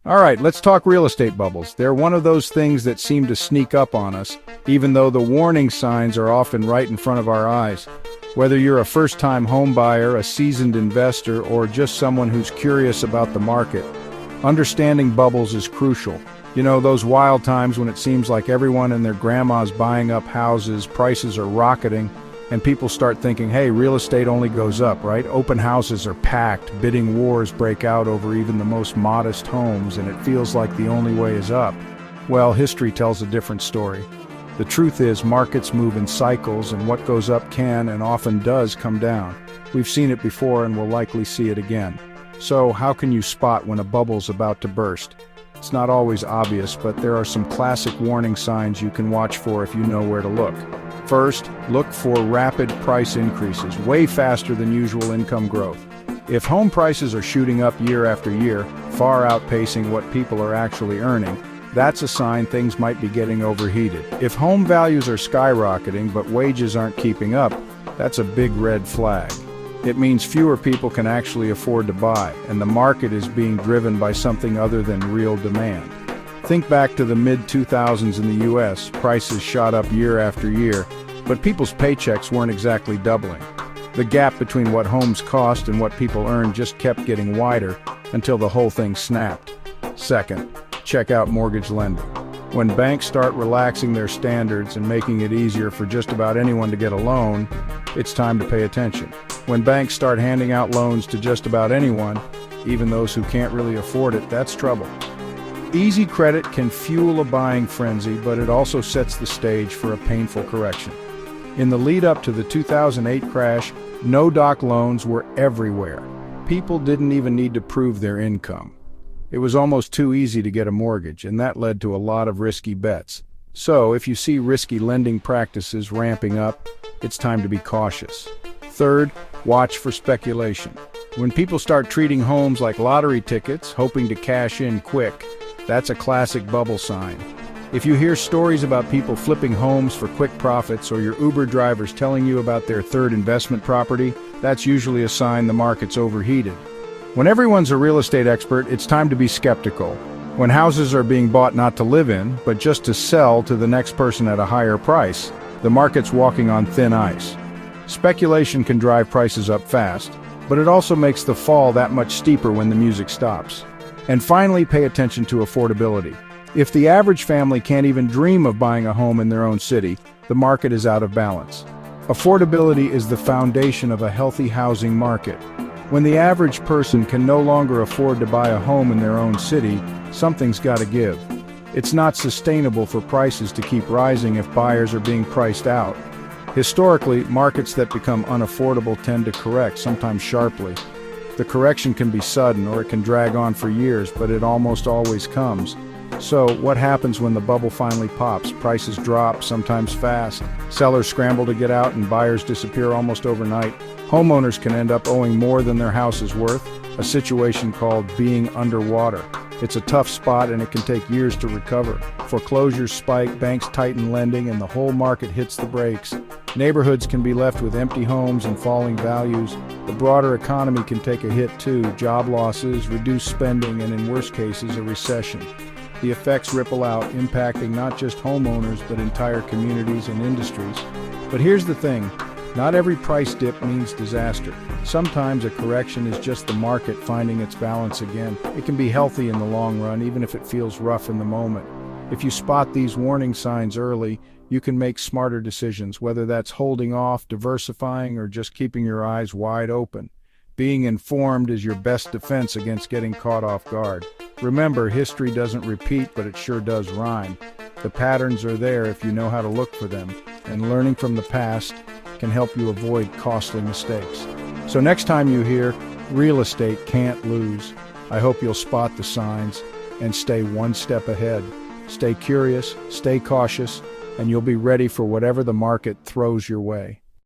All right, let's talk real estate bubbles. They're one of those things that seem to sneak up on us, even though the warning signs are often right in front of our eyes. Whether you're a first-time home buyer, a seasoned investor, or just someone who's curious about the market, understanding bubbles is crucial. You know, those wild times when it seems like everyone and their grandma's buying up houses, prices are rocketing, and people start thinking, hey, real estate only goes up, right? Open houses are packed, bidding wars break out over even the most modest homes, and it feels like the only way is up. Well, history tells a different story. The truth is, markets move in cycles, and what goes up can and often does come down. We've seen it before and will likely see it again. So, how can you spot when a bubble's about to burst? It's not always obvious, but there are some classic warning signs you can watch for if you know where to look. First, look for rapid price increases, way faster than usual income growth. If home prices are shooting up year after year, far outpacing what people are actually earning, that's a sign things might be getting overheated. If home values are skyrocketing but wages aren't keeping up, that's a big red flag. It means fewer people can actually afford to buy, and the market is being driven by something other than real demand. Think back to the mid-2000s in the US, prices shot up year after year, but people's paychecks weren't exactly doubling. The gap between what homes cost and what people earn just kept getting wider until the whole thing snapped. Second, check out mortgage lending. When banks start relaxing their standards and making it easier for just about anyone to get a loan, it's time to pay attention. When banks start handing out loans to just about anyone, even those who can't really afford it, that's trouble. Easy credit can fuel a buying frenzy, but it also sets the stage for a painful correction. In the lead-up to the 2008 crash, no-doc loans were everywhere. People didn't even need to prove their income. It was almost too easy to get a mortgage, and that led to a lot of risky bets. So, if you see risky lending practices ramping up, it's time to be cautious. Third, watch for speculation. When people start treating homes like lottery tickets, hoping to cash in quick, that's a classic bubble sign. If you hear stories about people flipping homes for quick profits or your Uber drivers telling you about their third investment property, that's usually a sign the market's overheated. When everyone's a real estate expert, it's time to be skeptical. When houses are being bought not to live in, but just to sell to the next person at a higher price, the market's walking on thin ice. Speculation can drive prices up fast, but it also makes the fall that much steeper when the music stops. And finally, pay attention to affordability. If the average family can't even dream of buying a home in their own city, the market is out of balance. Affordability is the foundation of a healthy housing market. When the average person can no longer afford to buy a home in their own city, something's got to give. It's not sustainable for prices to keep rising if buyers are being priced out. Historically, markets that become unaffordable tend to correct, sometimes sharply. The correction can be sudden or it can drag on for years, but it almost always comes. So, what happens when the bubble finally pops? Prices drop, sometimes fast. Sellers scramble to get out and buyers disappear almost overnight. Homeowners can end up owing more than their house is worth, a situation called being underwater. It's a tough spot and it can take years to recover. Foreclosures spike, banks tighten lending, and the whole market hits the brakes. Neighborhoods can be left with empty homes and falling values. The broader economy can take a hit too, job losses, reduced spending, and in worst cases, a recession. The effects ripple out, impacting not just homeowners but entire communities and industries. But here's the thing, not every price dip means disaster. Sometimes a correction is just the market finding its balance again. It can be healthy in the long run, even if it feels rough in the moment. If you spot these warning signs early, you can make smarter decisions, whether that's holding off, diversifying, or just keeping your eyes wide open. Being informed is your best defense against getting caught off guard. Remember, history doesn't repeat, but it sure does rhyme. The patterns are there if you know how to look for them, and learning from the past can help you avoid costly mistakes. So next time you hear, real estate can't lose, I hope you'll spot the signs and stay one step ahead. Stay curious, stay cautious, and you'll be ready for whatever the market throws your way.